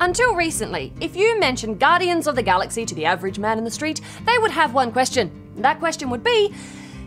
Until recently, if you mentioned Guardians of the Galaxy to the average man in the street, they would have one question. That question would be,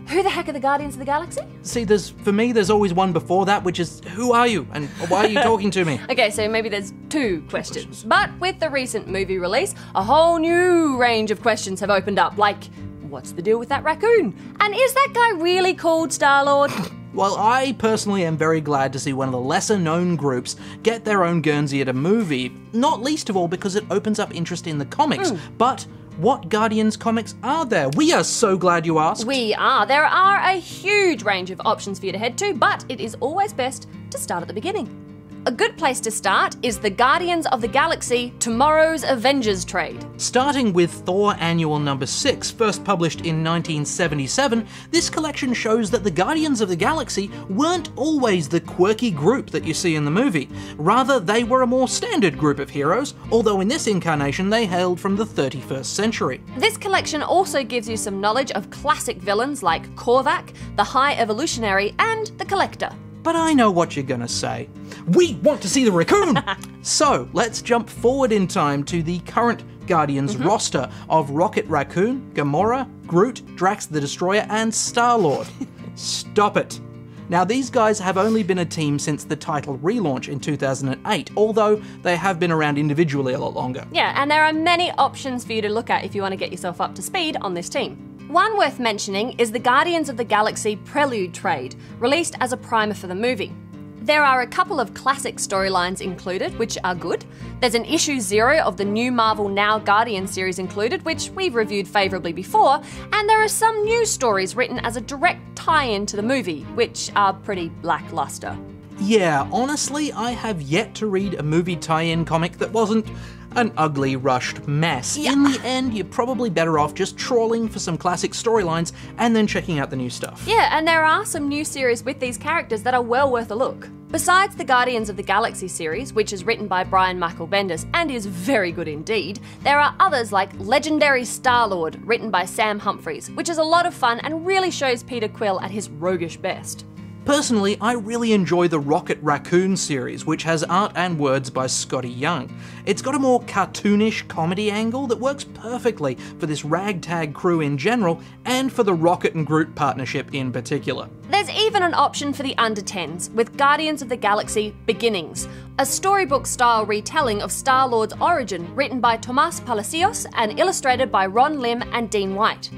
who the heck are the Guardians of the Galaxy? See, for me, there's always one before that, which is, who are you? And why are you talking to me? Okay, so maybe there's two questions. But with the recent movie release, a whole new range of questions have opened up, like, what's the deal with that raccoon? And is that guy really called Star-Lord? Well, I personally am very glad to see one of the lesser-known groups get their own Guernsey at a movie, not least of all because it opens up interest in the comics. But what Guardians comics are there? We are so glad you asked. We are. There are a huge range of options for you to head to, but it is always best to start at the beginning. A good place to start is the Guardians of the Galaxy Tomorrow's Avengers trade. Starting with Thor Annual number 6, first published in 1977, this collection shows that the Guardians of the Galaxy weren't always the quirky group that you see in the movie. Rather, they were a more standard group of heroes, although in this incarnation they hailed from the 31st century. This collection also gives you some knowledge of classic villains like Korvac, the High Evolutionary, and the Collector. But I know what you're gonna say. We want to see the Raccoon! So, let's jump forward in time to the current Guardians roster of Rocket Raccoon, Gamora, Groot, Drax the Destroyer, and Star-Lord. Stop it. Now, these guys have only been a team since the title relaunch in 2008, although they have been around individually a lot longer. Yeah, and there are many options for you to look at if you want to get yourself up to speed on this team. One worth mentioning is the Guardians of the Galaxy Prelude trade, released as a primer for the movie. There are a couple of classic storylines included, which are good. There's an issue 0 of the new Marvel Now Guardian series included, which we've reviewed favourably before, and there are some new stories written as a direct tie-in to the movie, which are pretty lacklustre. Yeah, honestly, I have yet to read a movie tie-in comic that wasn't an ugly, rushed mess. Yeah. In the end, you're probably better off just trawling for some classic storylines and then checking out the new stuff. Yeah, and there are some new series with these characters that are well worth a look. Besides the Guardians of the Galaxy series, which is written by Brian Michael Bendis and is very good indeed, there are others like Legendary Star-Lord, written by Sam Humphries, which is a lot of fun and really shows Peter Quill at his roguish best. Personally, I really enjoy the Rocket Raccoon series, which has art and words by Scotty Young. It's got a more cartoonish comedy angle that works perfectly for this ragtag crew in general, and for the Rocket and Groot partnership in particular. There's even an option for the under-10s, with Guardians of the Galaxy Beginnings, a storybook-style retelling of Star-Lord's origin written by Tomas Palacios and illustrated by Ron Lim and Dean White.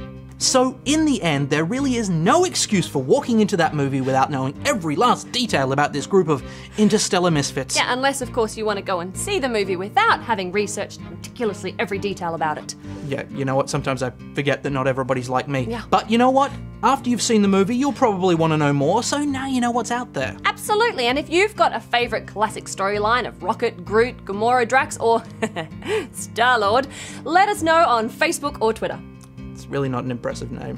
So, in the end, there really is no excuse for walking into that movie without knowing every last detail about this group of interstellar misfits. Yeah, unless, of course, you want to go and see the movie without having researched meticulously every detail about it. Yeah, you know what, sometimes I forget that not everybody's like me. Yeah. But you know what? After you've seen the movie, you'll probably want to know more, so now you know what's out there. Absolutely, and if you've got a favourite classic storyline of Rocket, Groot, Gamora, Drax, or Star-Lord, let us know on Facebook or Twitter. It's really not an impressive name.